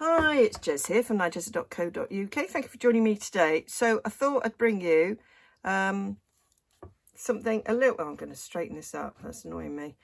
Hi, it's Jez here from Nigezza.co.uk. Thank you for joining me today. So I thought I'd bring you something a little... Oh, I'm going to straighten this up. That's annoying me.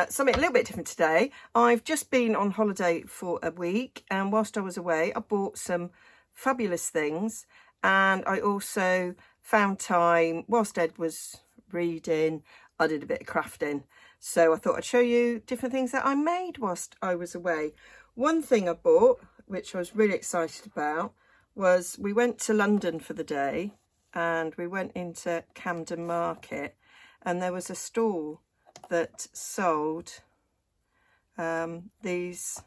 Something a little bit different today. I've just been on holiday for a week, and whilst I was away, I bought some fabulous things, and I also found time, whilst Ed was reading, I did a bit of crafting. So I thought I'd show you different things that I made whilst I was away. One thing I bought, which I was really excited about, was we went to London for the day, and we went into Camden Market, and there was a stall that sold these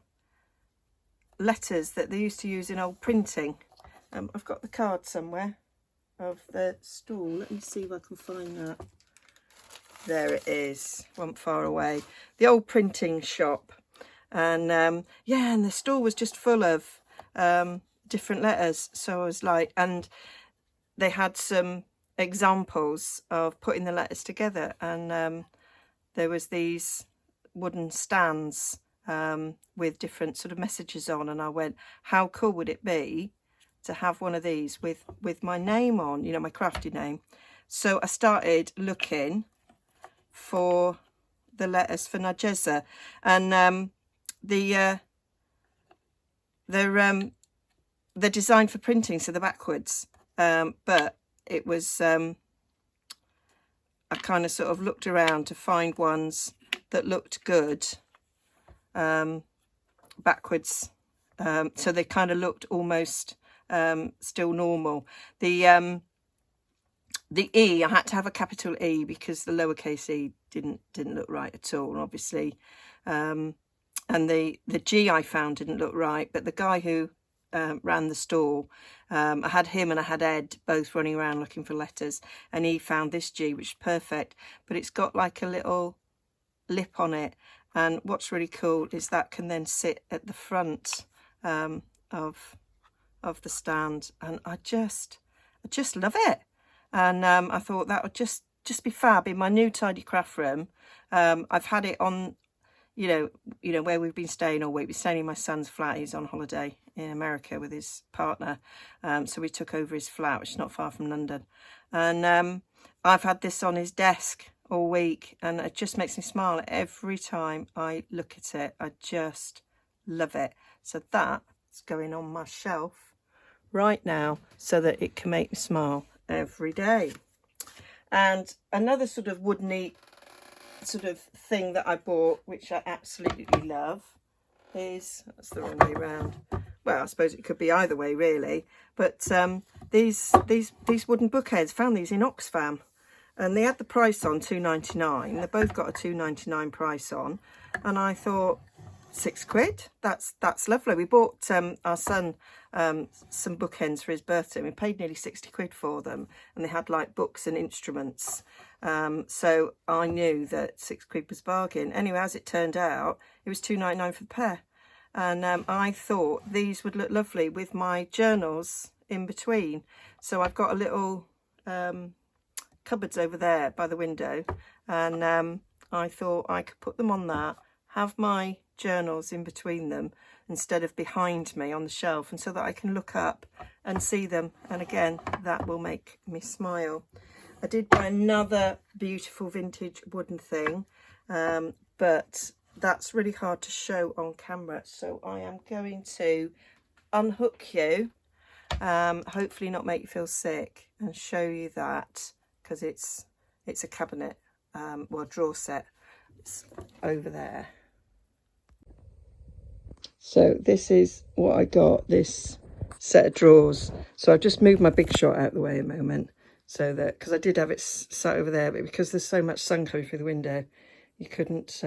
letters that they used to use in old printing. I've got the card somewhere of the stall. Let me see if I can find that. There it is, wasn't far away. The old printing shop. And yeah, and the store was just full of different letters. So I was like, and they had some examples of putting the letters together, and there was these wooden stands with different sort of messages on, and I went, how cool would it be to have one of these with my name on, you know, my crafty name. So I started looking for the letters for Nigezza, and they're designed for printing, so they're backwards, but it was I kind of sort of looked around to find ones that looked good backwards, so they kind of looked almost still normal. The E, I had to have a capital E because the lowercase e didn't look right at all, obviously. And the G I found didn't look right, but the guy who ran the stall, I had him and I had Ed both running around looking for letters, and he found this G, which is perfect, but it's got like a little lip on it. And what's really cool is that can then sit at the front of the stand, and I just love it. And I thought that would just be fab in my new tidy craft room. I've had it on, you know where we've been staying all week. We're staying in my son's flat. He's on holiday in America with his partner, so we took over his flat, which is not far from London. And I've had this on his desk all week, and it just makes me smile every time I look at it. I just love it. So that's going on my shelf right now so that it can make me smile every day. And another sort of woodeny sort of thing that I bought, which I absolutely love, is, that's the wrong way round, well, I suppose it could be either way really, but these wooden bookheads, found these in Oxfam, and they had the price on £2.99. They both got a £2.99 price on, and I thought, £6. That's lovely. We bought our son some bookends for his birthday, and we paid nearly £60 for them, and they had like books and instruments, so I knew that £6 was a bargain. Anyway, as it turned out, it was £2.99 for the pair, and I thought these would look lovely with my journals in between. So I've got a little cupboards over there by the window, and I thought I could put them on that, have my journals in between them instead of behind me on the shelf, and so that I can look up and see them, and again that will make me smile. I did buy another beautiful vintage wooden thing, but that's really hard to show on camera, so I am going to unhook you, hopefully not make you feel sick, and show you that, because it's a cabinet, well, drawer set. It's over there. So this is what I got, this set of drawers. So I've just moved my big shot out of the way a moment, so that, because I did have it sat over there, but because there's so much sun coming through the window, you couldn't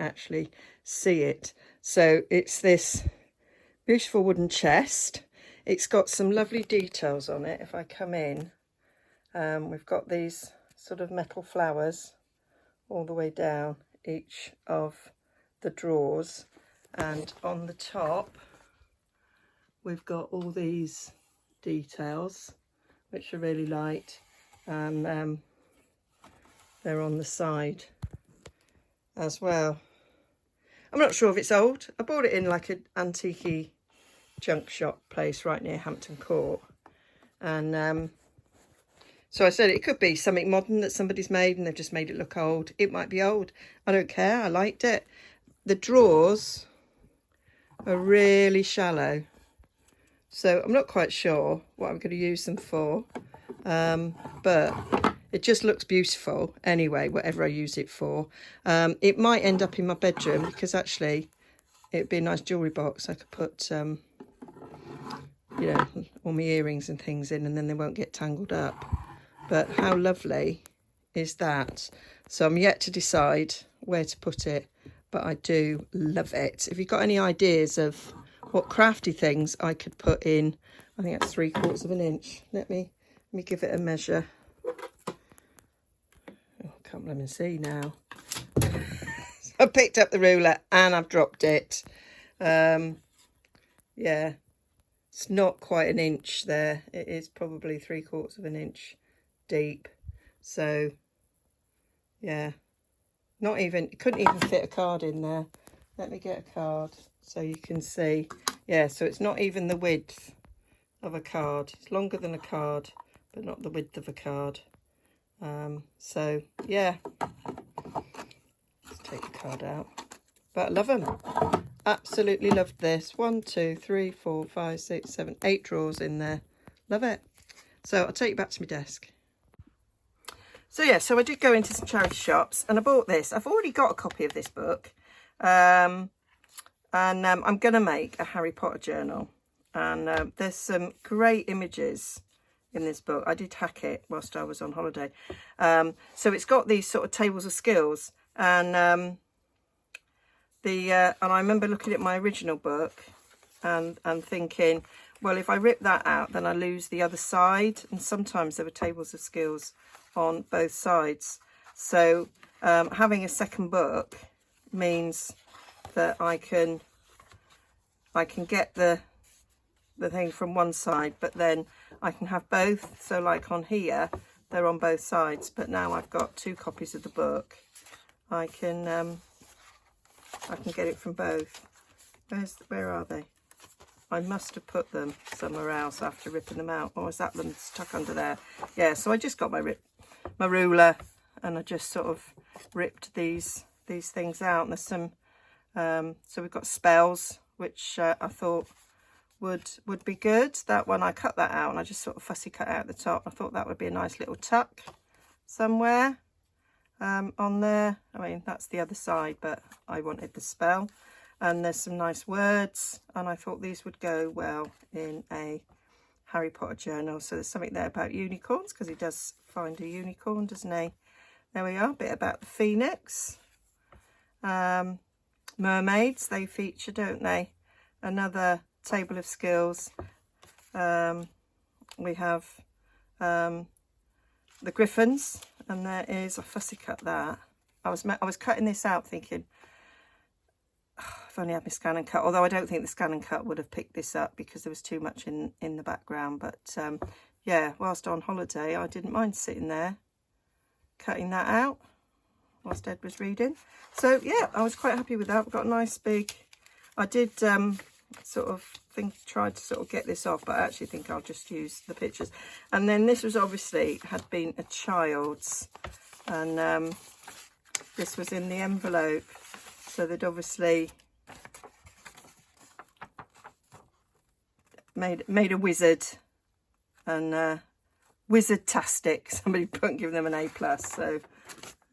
actually see it. So it's this beautiful wooden chest. It's got some lovely details on it. If I come in, we've got these sort of metal flowers all the way down each of the drawers, and on the top we've got all these details which are really light, and they're on the side as well. I'm not sure if it's old. I bought it in like an antique junk shop place right near Hampton Court. And so I said it could be something modern that somebody's made and they've just made it look old. It might be old. I don't care. I liked it. The drawers are really shallow, so I'm not quite sure what I'm going to use them for, but it just looks beautiful anyway, whatever I use it for. It might end up in my bedroom because actually it'd be a nice jewellery box. I could put you know, all my earrings and things in, and then they won't get tangled up. But how lovely is that? So I'm yet to decide where to put it, but I do love it. If you've got any ideas of what crafty things I could put in, I think that's 3/4 of an inch. Let me give it a measure. Oh, I can't let me see now. So I picked up the ruler and I've dropped it. Yeah, it's not quite an inch there. It is probably 3/4 of an inch deep. So yeah, not even, it couldn't even fit a card in there. Let me get a card so you can see. Yeah, so it's not even the width of a card. It's longer than a card, but not the width of a card. So yeah, let's take the card out. But I love them. Absolutely loved this. 1, 2, 3, 4, 5, 6, 7, 8 drawers in there. Love it. So I'll take you back to my desk. So yeah, so I did go into some charity shops and I bought this. I've already got a copy of this book. I'm going to make a Harry Potter journal. And there's some great images in this book. I did hack it whilst I was on holiday. So it's got these sort of tables of skills. And and I remember looking at my original book and thinking, well, if I rip that out, then I lose the other side. And sometimes there were tables of skills on both sides. So having a second book means that I can get the thing from one side, but then I can have both. So like on here, they're on both sides, but now I've got 2 copies of the book. I can get it from both. Where are they? I must have put them somewhere else after ripping them out. Or is that them stuck under there? Yeah, so I just got my ruler and I just sort of ripped these things out. And there's some, so we've got spells, which I thought would be good. That one, I cut that out and I just sort of fussy cut out the top. I thought that would be a nice little tuck somewhere on there. I mean, that's the other side, but I wanted the spell. And there's some nice words, and I thought these would go well in a Harry Potter journal. So there's something there about unicorns, because he does find a unicorn, doesn't he? There we are, a bit about the phoenix. Mermaids, they feature, don't they? Another table of skills. We have the griffins, and there is, I fussy cut that. I was cutting this out thinking, I've only had my scan and cut, although I don't think the scan and cut would have picked this up because there was too much in the background. But yeah, whilst on holiday, I didn't mind sitting there cutting that out whilst Ed was reading. So yeah, I was quite happy with that. We've got a nice big, I did sort of tried to sort of get this off, but I actually think I'll just use the pictures. And then this was obviously had been a child's, and this was in the envelope. So they'd obviously made a wizard, and wizard-tastic. Somebody couldn't give them an A+. So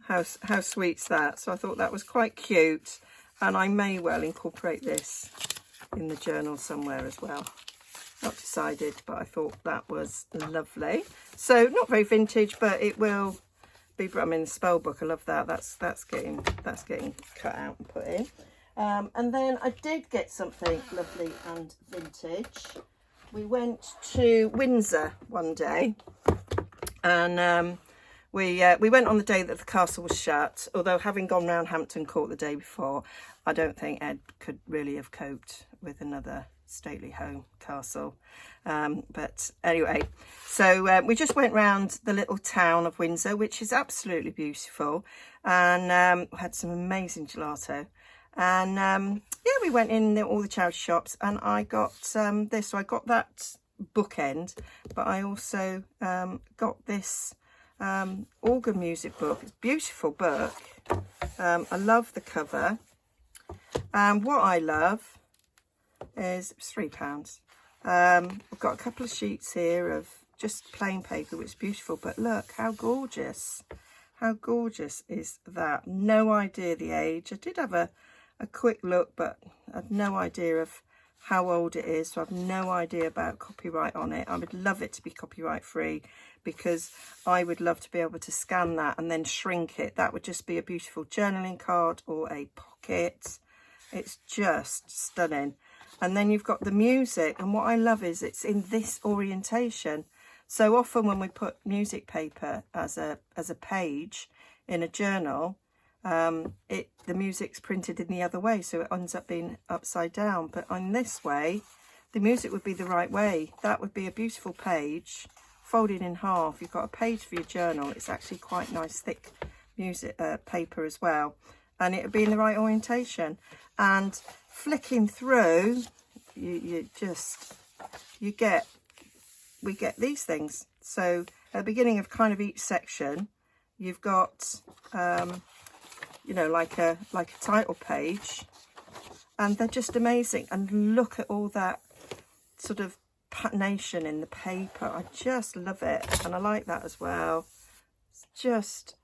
how sweet's that? So I thought that was quite cute, and I may well incorporate this in the journal somewhere as well. Not decided, but I thought that was lovely. So not very vintage, but it will. I mean, the spell book, I love that. That's getting cut out and put in. And then I did get something lovely and vintage. We went to Windsor one day, and we went on the day that the castle was shut. Although having gone round Hampton Court the day before, I don't think Ed could really have coped with another stately home castle. But anyway, so we just went round the little town of Windsor, which is absolutely beautiful, and had some amazing gelato. And yeah, we went in all the charity shops, and I got this. So I got that bookend, but I also got this organ music book. It's a beautiful book. I love the cover. And what I love is £3. I've got a couple of sheets here of just plain paper, which is beautiful, but look how gorgeous. How gorgeous is that? No idea the age. I did have a quick look, but I've no idea of how old it is, so I've no idea about copyright on it. I would love it to be copyright free, because I would love to be able to scan that and then shrink it. That would just be a beautiful journaling card or a pocket. It's just stunning. And then you've got the music, and what I love is it's in this orientation. So often when we put music paper as a page in a journal, the music's printed in the other way, so it ends up being upside down. But on this way, the music would be the right way. That would be a beautiful page folded in half. You've got a page for your journal. It's actually quite nice thick music paper as well, and it would be in the right orientation. And flicking through, we get these things. So at the beginning of kind of each section, you've got you know, like a title page, and they're just amazing. And look at all that sort of patination in the paper. I just love it, and I like that as well. It's just,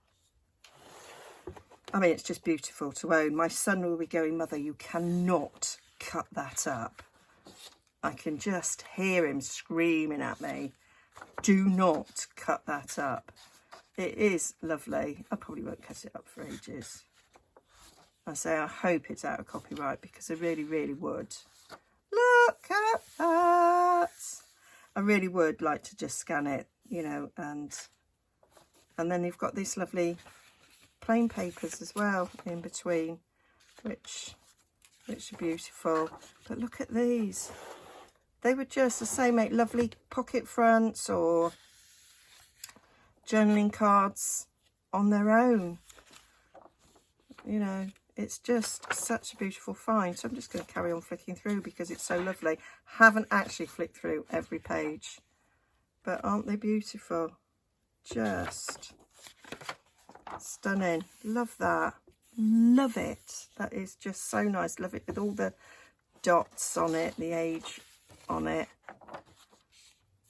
I mean, it's just beautiful to own. My son will be going, "Mother, you cannot cut that up." I can just hear him screaming at me, "Do not cut that up." It is lovely. I probably won't cut it up for ages. I say I hope it's out of copyright, because I really, really would. Look at that. I really would like to just scan it, you know, and then you've got these lovely plain papers as well in between, which are beautiful. But look at these. They would just, as I say, make lovely pocket fronts or journaling cards on their own. You know, it's just such a beautiful find. So I'm just going to carry on flicking through because it's so lovely. Haven't actually flicked through every page, but aren't they beautiful? Just stunning. Love that. Love it. That is just so nice. Love it with all the dots on it, the age on it.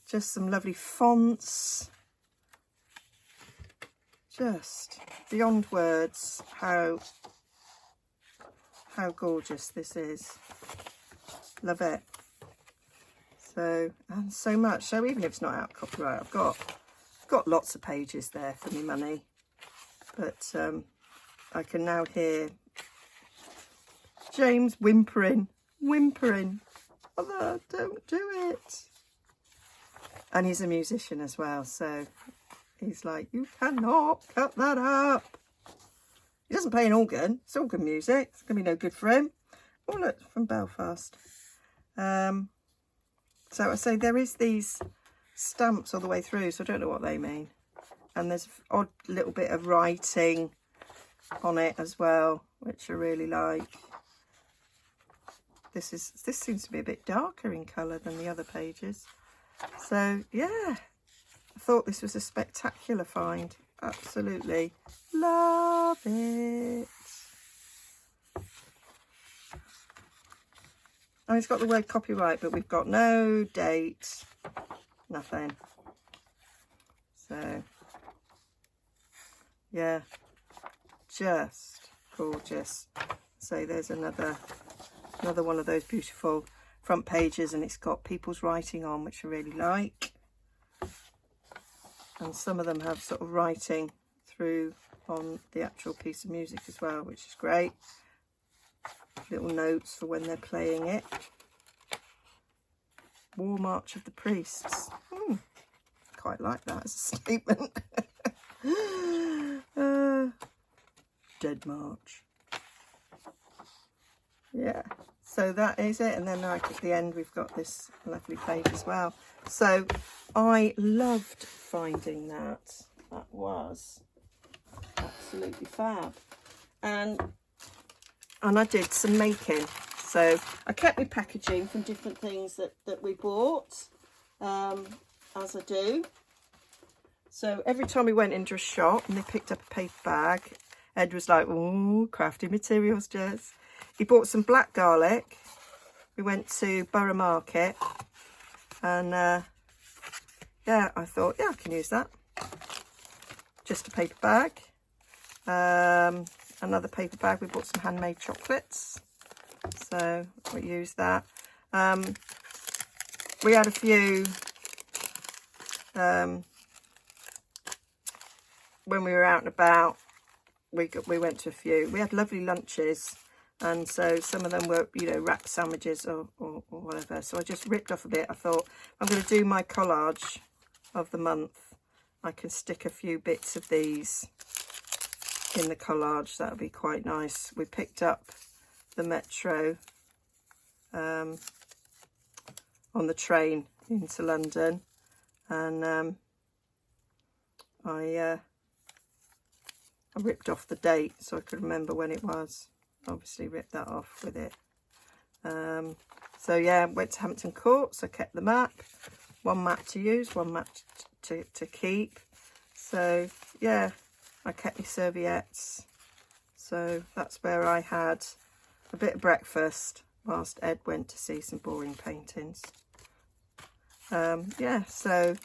Just some lovely fonts. Just beyond words how gorgeous this is. Love it. So, and so much. So even if it's not out of copyright, I've got lots of pages there for me money. But I can now hear James whimpering. Mother, don't do it. And he's a musician as well, so he's like, "You cannot cut that up." He doesn't play an organ. It's organ music. It's going to be no good for him. Oh, look, from Belfast. So I say there is these stamps all the way through, so I don't know what they mean. And there's an odd little bit of writing on it as well, which I really like. This seems to be a bit darker in colour than the other pages. So, yeah, I thought this was a spectacular find. Absolutely love it. And it's got the word copyright, but we've got no date, nothing. So, yeah, just gorgeous. So there's another one of those beautiful front pages, and it's got people's writing on, which I really like. And some of them have sort of writing through on the actual piece of music as well, which is great. Little notes for when they're playing it. War March of the Priests. Quite like that as a statement. Dead March. Yeah, so that is it. And then right at the end we've got this lovely page as well. So I loved finding that. That was absolutely fab. And and I did some making. So I kept my packaging from different things that we bought, as I do. So every time we went into a shop and they picked up a paper bag, Ed was like, "Ooh, crafty materials, Jess." He bought some black garlic. We went to Borough Market, and yeah, I thought, yeah, I can use that. Just a paper bag. Another paper bag. We bought some handmade chocolates, so we used that. We had a few when we were out and about. We went to a few. We had lovely lunches, and so some of them were, you know, wrap sandwiches or whatever. So I just ripped off a bit. I thought, I'm going to do my collage of the month. I can stick a few bits of these in the collage. That would be quite nice. We picked up the Metro on the train into London, and I ripped off the date so I could remember when it was. Obviously ripped that off with it. So yeah, went to Hampton Court, so I kept the map. One map to use, one map to keep. So yeah, I kept my serviettes. So that's where I had a bit of breakfast whilst Ed went to see some boring paintings. Yeah, so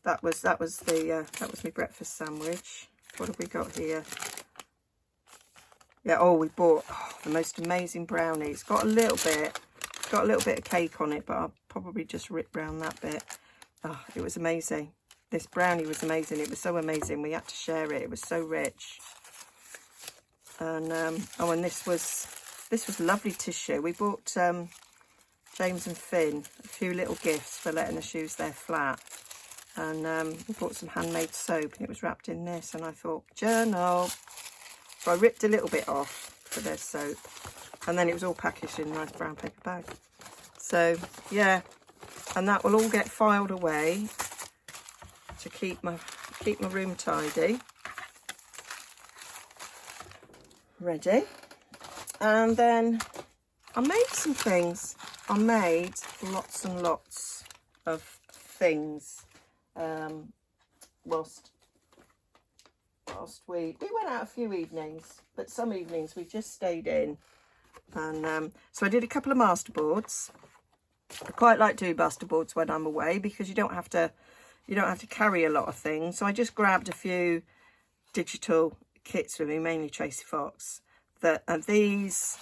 that was my breakfast sandwich. What have we got here? Yeah, oh, we bought the most amazing brownies. Got a little bit of cake on it, but I'll probably just rip round that bit. Oh, it was amazing. This brownie was amazing. It was so amazing. We had to share it. It was so rich. And oh, and this was lovely tissue. We bought James and Finn a few little gifts for letting us use their flat. And we bought some handmade soap, and it was wrapped in this, and I thought, journal. So I ripped a little bit off for their soap, and then it was all packaged in a nice brown paper bag. So yeah, and that will all get filed away to keep my room tidy, ready. And then I made some things. I made lots and lots of things. Whilst we went out a few evenings, but some evenings we just stayed in, and so I did a couple of masterboards. I quite like doing masterboards when I'm away because you don't have to carry a lot of things. So I just grabbed a few digital kits with me, mainly Tracy Fox, that are these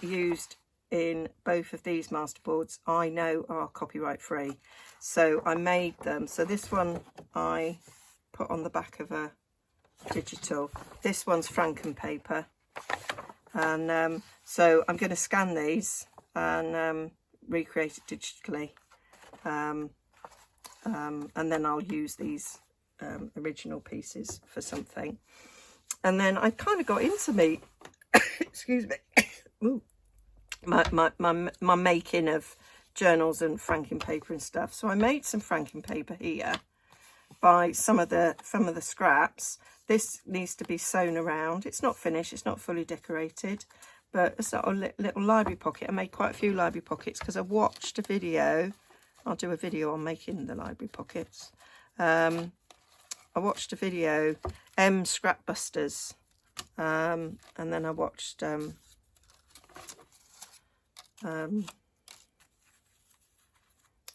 used in both of these masterboards I know are copyright free. So I made them. So this one I put on the back of a digital. This one's Franken paper. And so I'm going to scan these and recreate it digitally. And then I'll use these original pieces for something. And then I kind of got into me, excuse me, ooh, my making of journals and franking paper and stuff. So I made some franking paper here by some of the scraps. This needs to be sewn around. It's not finished, it's not fully decorated, but it's a little library pocket. I made quite a few library pockets because I watched a video. I'll do a video on making the library pockets. I watched a video, Scrap Busters, and then I watched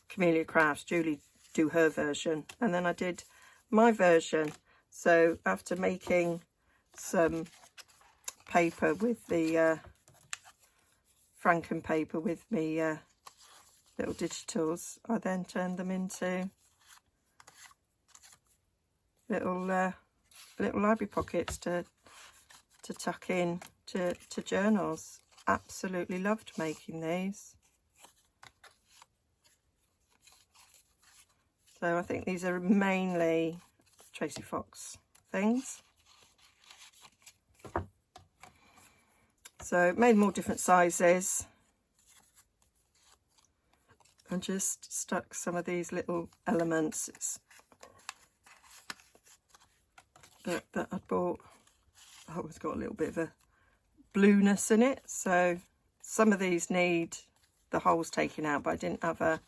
Camellia Crafts, Julie do her version, and then I did my version. So after making some paper with the Franken paper with me little digitals, I then turned them into little library pockets to tuck in to journals. Absolutely loved making these. So I think these are mainly Tracy Fox things. So made them all different sizes and just stuck some of these little elements that I bought. Oh, it's got a little bit of a blueness in it. So some of these need the holes taken out, but I didn't have a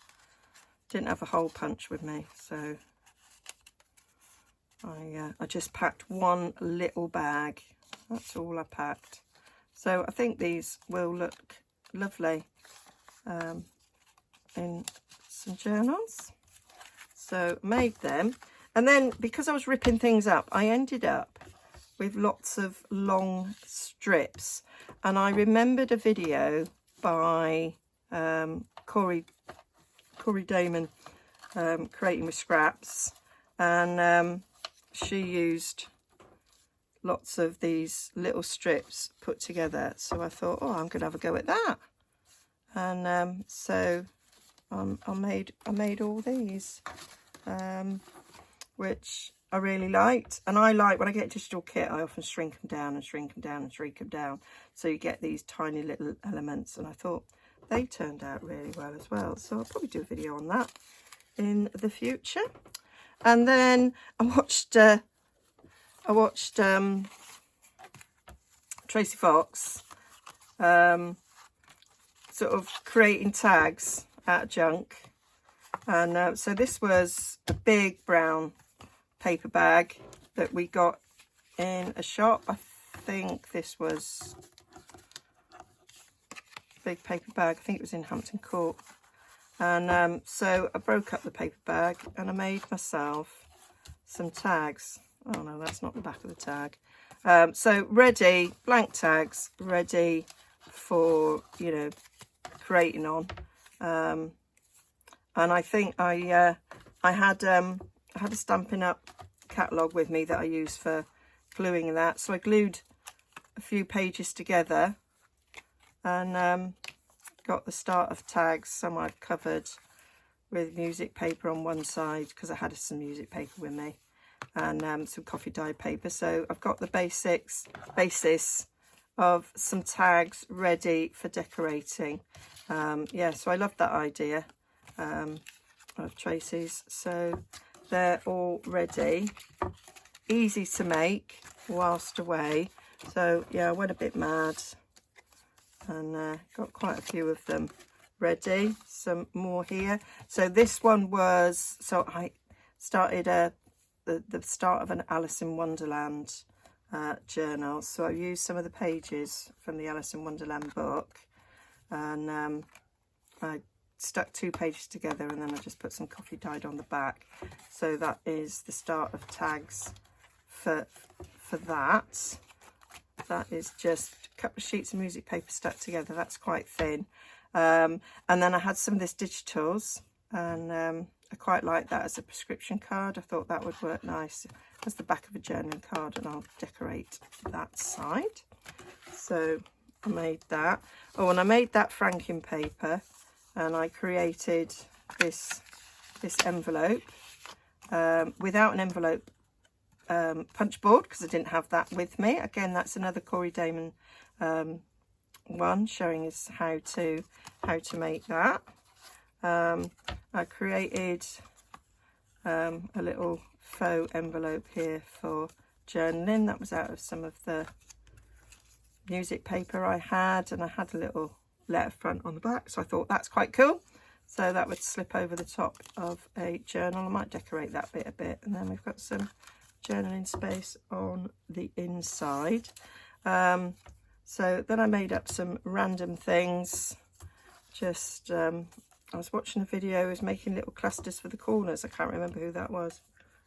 hole punch with me, so I just packed one little bag. That's all I packed. So I think these will look lovely in some journals. So made them, and then because I was ripping things up, I ended up with lots of long strips, and I remembered a video by Corey Damon, Creating with Scraps, and she used lots of these little strips put together, so I thought, oh, I'm gonna have a go at that. And so I made all these, which I really liked. And I like, when I get a digital kit, I often shrink them down and shrink them down and shrink them down, so you get these tiny little elements, and I thought they turned out really well as well, so I'll probably do a video on that in the future. And then I watched Tracy Fox sort of creating tags out of junk, and so this was a big brown paper bag that we got in a shop. I think this was a big paper bag. I think it was in Hampton Court. And so I broke up the paper bag and I made myself some tags. Oh no, that's not the back of the tag. So ready, blank tags, ready for, you know, creating on. And I think I had a Stampin' Up catalogue with me that I use for gluing and that. So I glued a few pages together and got the start of tags. Some I've covered with music paper on one side because I had some music paper with me, and some coffee dyed paper. So I've got the basis of some tags ready for decorating. Yeah, so I love that idea of Tracy's. So they're all ready, easy to make whilst away. So yeah, I went a bit mad and got quite a few of them ready. Some more here. So this one was, so I started the start of an Alice in Wonderland journal. So I used some of the pages from the Alice in Wonderland book, and I stuck 2 pages together, and then I just put some coffee dyed on the back. So that is the start of tags for that. That is just a couple of sheets of music paper stuck together. That's quite thin. And then I had some of this digitals, and I quite like that as a prescription card. I thought that would work nice as the back of a journaling card, and I'll decorate that side. So I made that. Oh, and I made that franking paper, and I created this envelope without an envelope punch board because I didn't have that with me. Again, that's another Corey Damon one, showing us how to make that. I created a little faux envelope here for journaling. That was out of some of the music paper I had, and I had a little letter front on the back, so I thought that's quite cool. So that would slip over the top of a journal. I might decorate that bit a bit, and then we've got some journaling space on the inside. So then I made up some random things. Just I was watching a video, I was making little clusters for the corners. I can't remember who that was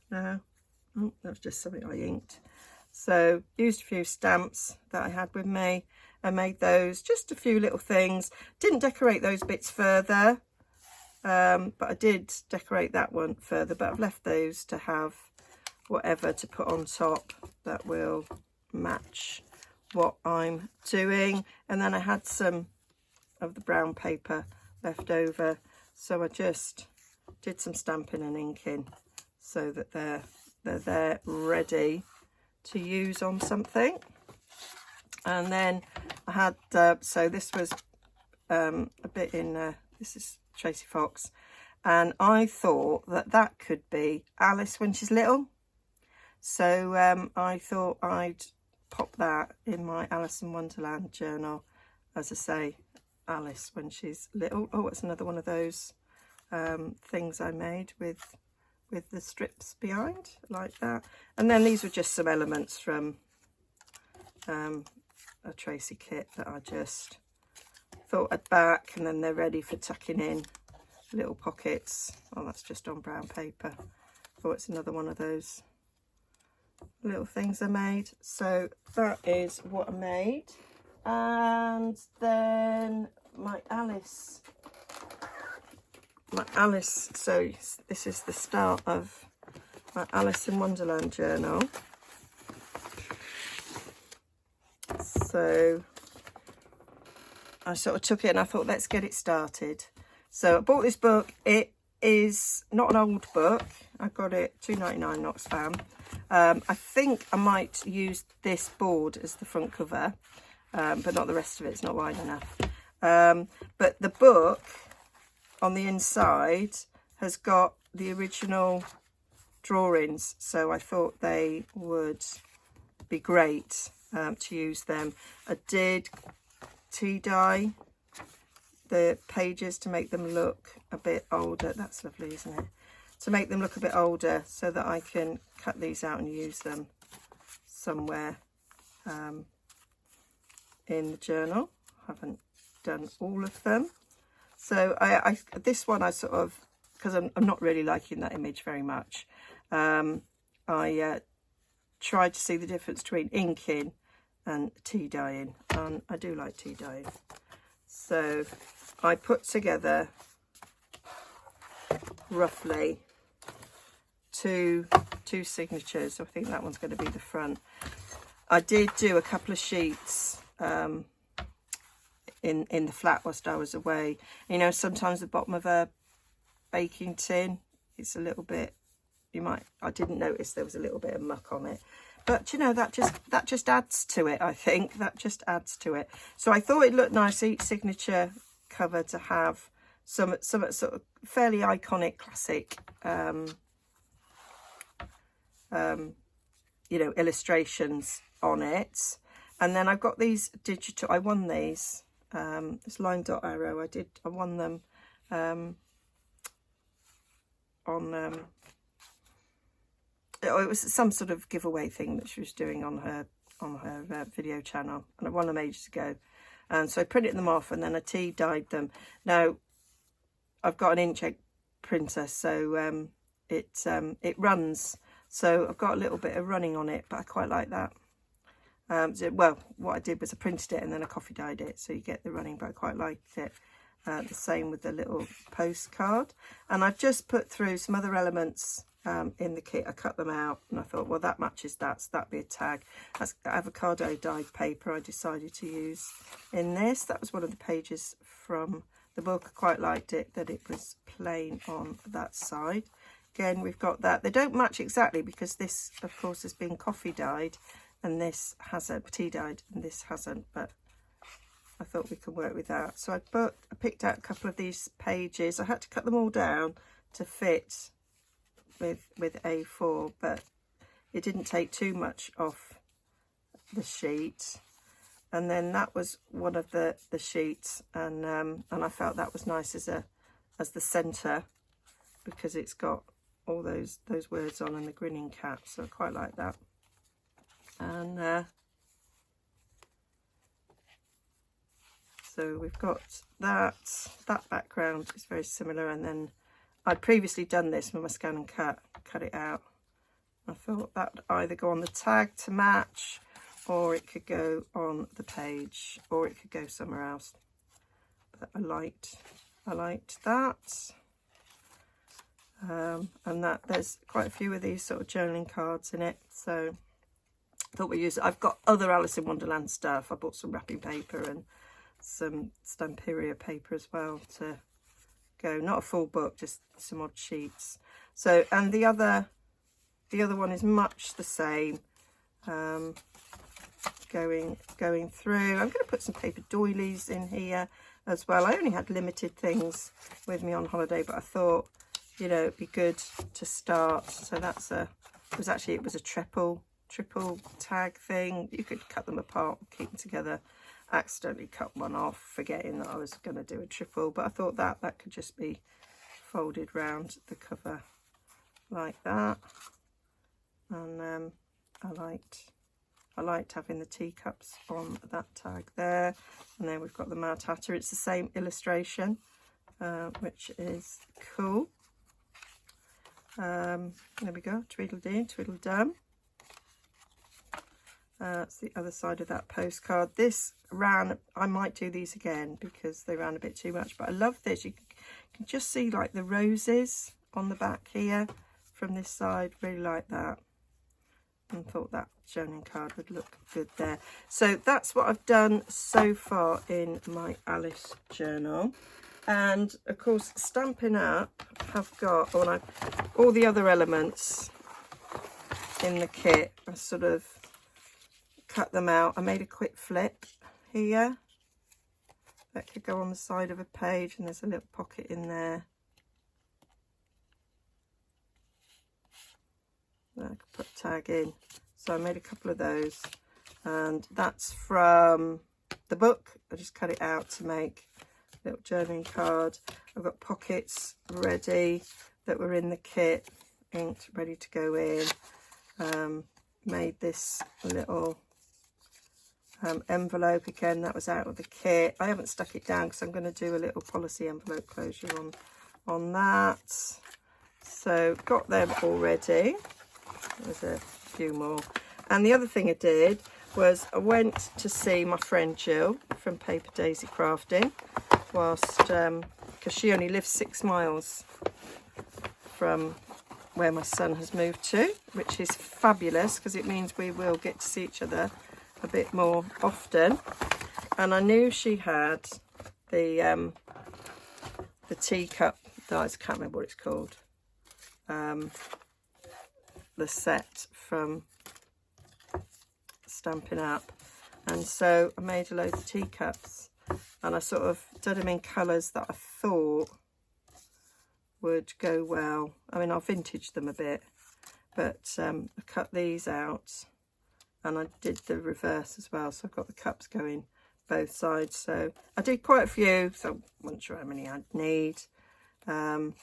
now. Oh, that was just something I inked. So used a few stamps that I had with me and made those, just a few little things. Didn't decorate those bits further, but I did decorate that one further, but I've left those to have whatever to put on top that will match what I'm doing. And then I had some of the brown paper left over, so I just did some stamping and inking so that they're there ready to use on something. And then I had so this was a bit in this is Tracy Fox, and I thought that could be Alice when she's little. So I thought I'd pop that in my Alice in Wonderland journal. As I say, Alice when she's little. Oh, it's another one of those things I made with the strips behind, like that. And then these were just some elements from a Tracy kit that I just thought I'd back, and then they're ready for tucking in little pockets. Oh, that's just on brown paper. Oh, it's another one of those little things I made. So that is what I made. And then my Alice, so this is the start of my Alice in Wonderland journal. So I sort of took it and I thought, let's get it started. So I bought this book. It is not an old book. I got it £2.99 not spam. I think I might use this board as the front cover, but not the rest of it. It's not wide enough. But the book on the inside has got the original drawings, so I thought they would be great to use them. I did tea dye the pages to make them look a bit older. That's lovely, isn't it? To make them look a bit older, so that I can cut these out and use them somewhere in the journal. I haven't done all of them. So I this one I sort of, because I'm not really liking that image very much, I tried to see the difference between inking and tea dyeing, and I do like tea dyeing. So I put together roughly two signatures. I think that one's going to be the front. I did do a couple of sheets in the flat whilst I was away. You know, sometimes the bottom of a baking tin, it's a little bit, I didn't notice there was a little bit of muck on it, but you know, that just adds to it. I think that just adds to it. So I thought it looked nice, each signature cover, to have some sort of fairly iconic classic you know, illustrations on it. And then I've got these digital, I won these, this line dot arrow, I won them on it was some sort of giveaway thing that she was doing on her video channel, and I won them ages ago. And so I printed them off, and then I tea dyed them. Now I've got an inkjet printer, so it runs, so I've got a little bit of running on it, but I quite like that. So, well, what I did was I printed it and then I coffee dyed it, so you get the running, but I quite liked it. The same with the little postcard. And I've just put through some other elements in the kit. I cut them out and I thought, well, that matches that, so that'd be a tag. That's avocado dyed paper I decided to use in this. That was one of the pages from the book. I quite liked it that it was plain on that side. Again, we've got that. They don't match exactly because this, of course, has been coffee dyed and this hasn't, tea dyed, and this hasn't, but I thought we could work with that. So I picked out a couple of these pages. I had to cut them all down to fit with A4, but it didn't take too much off the sheet. And then that was one of the sheets, and I felt that was nice as the centre, because it's got all those words on and the grinning cat, so I quite like that. And so we've got that background is very similar, and then I'd previously done this with my scan and cut it out. I thought that would either go on the tag to match, or it could go on the page, or it could go somewhere else. But I liked that. And that there's quite a few of these sort of journaling cards in it, so I thought we'd use it. I've got other Alice in Wonderland stuff. I bought some wrapping paper and some Stamperia paper as well to go. Not a full book, just some odd sheets. So, and the other one is much the same. Going through. I'm going to put some paper doilies in here as well. I only had limited things with me on holiday, but I thought, you know, it'd be good to start. So that's it was a triple triple tag thing. You could cut them apart, keep them together. Accidentally cut one off, forgetting that I was going to do a triple, but I thought that could just be folded round the cover like that. And I liked having the teacups on that tag there. And then we've got the Mad Hatter. It's the same illustration, which is cool. There we go, Tweedledee, Tweedledum. That's the other side of that postcard. This ran, I might do these again because they ran a bit too much, but I love this. You can just see like the roses on the back here from this side. Really like that, and thought that journaling card would look good there. So that's what I've done so far in my Alice journal. And of course, Stampin' Up have got all the other elements in the kit. I sort of cut them out. I made a quick flip here that could go on the side of a page, and there's a little pocket in there that I could put a tag in. So I made a couple of those, and that's from the book. I just cut it out to make a little journaling card. I've got pockets ready that were in the kit, inked, ready to go in. Made this little envelope again, that was out of the kit. I haven't stuck it down because I'm going to do a little policy envelope closure on that. So got them already. There's a few more. And the other thing I did was I went to see my friend Jill from Paper Daisy Crafting, whilst because she only lives 6 miles from where my son has moved to, which is fabulous because it means we will get to see each other a bit more often. And I knew she had the teacup, I can't remember what it's called, the set from Stampin' Up, and so I made a load of teacups, and I sort of did them in colours that I thought would go well. I mean, I'll vintage them a bit, but I cut these out and I did the reverse as well, so I've got the cups going both sides. So I did quite a few, so I wasn't sure how many I'd need. So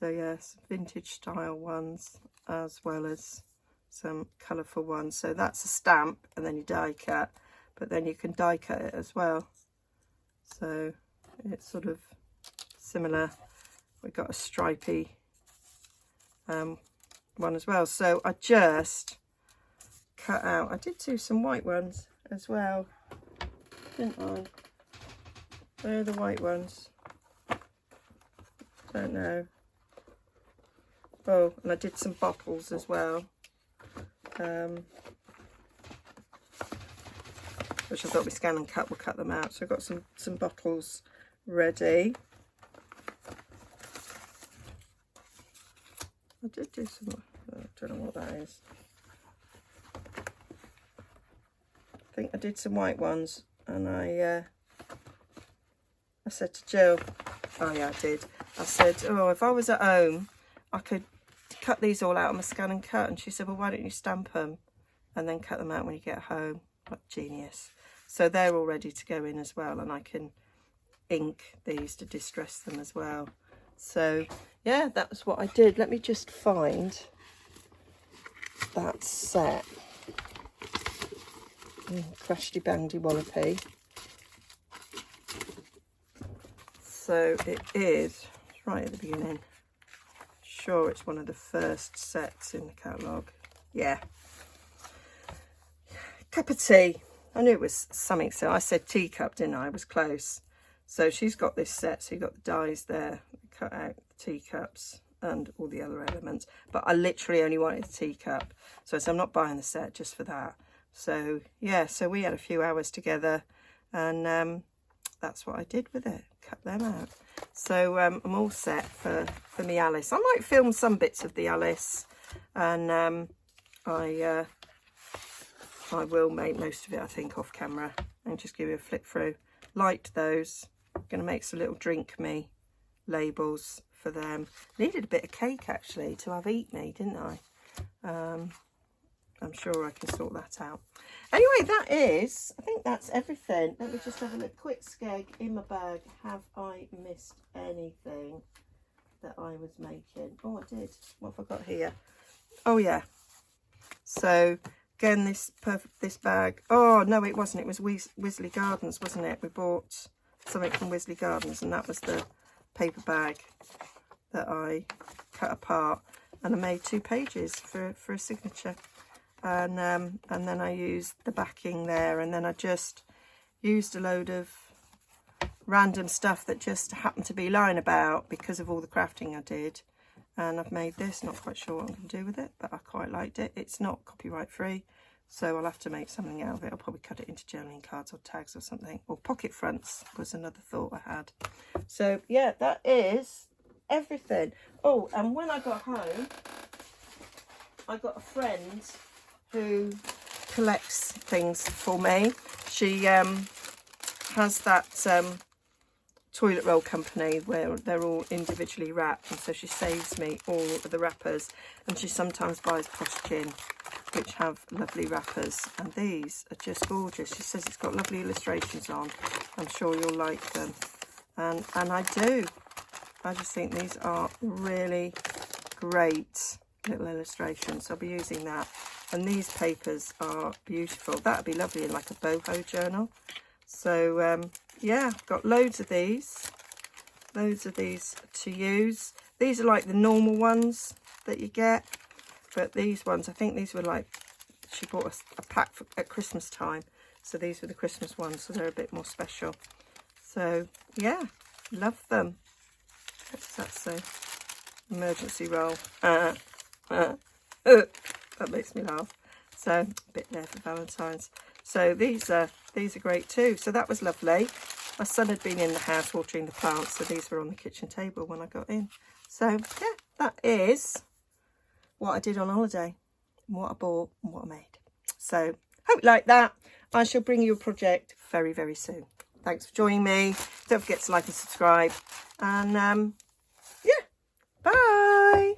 yeah, some vintage style ones as well as some colourful ones. So that's a stamp, and then you die cut, but then you can die cut it as well. So it's sort of similar. We've got a stripy one as well. So I just cut out, I did do some white ones as well, didn't I? Where are the white ones? Don't know. Oh, and I did some bottles as well, which I thought we scan and cut, we'll cut them out. So I've got some bottles ready. I did do some, I don't know what that is. I think I did some white ones, and I said to Jill, oh yeah, I did. I said, oh, if I was at home, I could cut these all out on my scan and cut. And she said, well, why don't you stamp them and then cut them out when you get home? What genius. So they're all ready to go in as well, and I can ink these to distress them as well. So yeah, that was what I did. Let me just find that set. Crashty bandy wallopy. So it is right at the beginning. Sure, it's one of the first sets in the catalogue. Yeah. Cup of tea. I knew it was something, so I said teacup, didn't I? I was close. So she's got this set, so you've got the dies there, cut out the teacups and all the other elements. But I literally only wanted a teacup, so I'm not buying the set just for that. So yeah, so we had a few hours together, and that's what I did with it, cut them out. So I'm all set for me Alice. I might film some bits of the Alice, and I will make most of it, I think, off camera and just give you a flick through. Liked those. I'm going to make some little drink me labels for them. Needed a bit of cake actually to have eat me, didn't I? I'm sure I can sort that out. Anyway, that is, I think that's everything. Let me just have a quick skeg in my bag. Have I missed anything that I was making? Oh, I did. What have I got here? Oh yeah. So again, this bag. Oh no, it wasn't. It was Wisley Gardens, wasn't it? We bought something from Wisley Gardens, and that was the paper bag that I cut apart, and I made 2 pages for a signature. And then I used the backing there, and then I just used a load of random stuff that just happened to be lying about because of all the crafting I did. And I've made this. Not quite sure what I'm going to do with it, but I quite liked it. It's not copyright free, so I'll have to make something out of it. I'll probably cut it into journaling cards or tags or something, or pocket fronts was another thought I had. So yeah, that is everything. Oh, and when I got home, I got a friend who collects things for me. She has that toilet roll company where they're all individually wrapped, and so she saves me all of the wrappers, and she sometimes buys Poshkin, which have lovely wrappers, and these are just gorgeous. She says it's got lovely illustrations on. I'm sure you'll like them, and I do. I just think these are really great little illustrations. I'll be using that. And these papers are beautiful. That would be lovely in like a boho journal. So yeah, got loads of these to use. These are like the normal ones that you get, but these ones, I think these were like, she bought a pack at Christmas time, so these were the Christmas ones, so they're a bit more special. So yeah, love them. What does that say? Emergency roll. That makes me laugh. So a bit there for Valentine's. So these are great too. So that was lovely. My son had been in the house watering the plants, so these were on the kitchen table when I got in. So yeah, that is what I did on holiday, and what I bought and what I made. So hope you like that. I shall bring you a project very, very soon. Thanks for joining me. Don't forget to like and subscribe. And yeah, bye.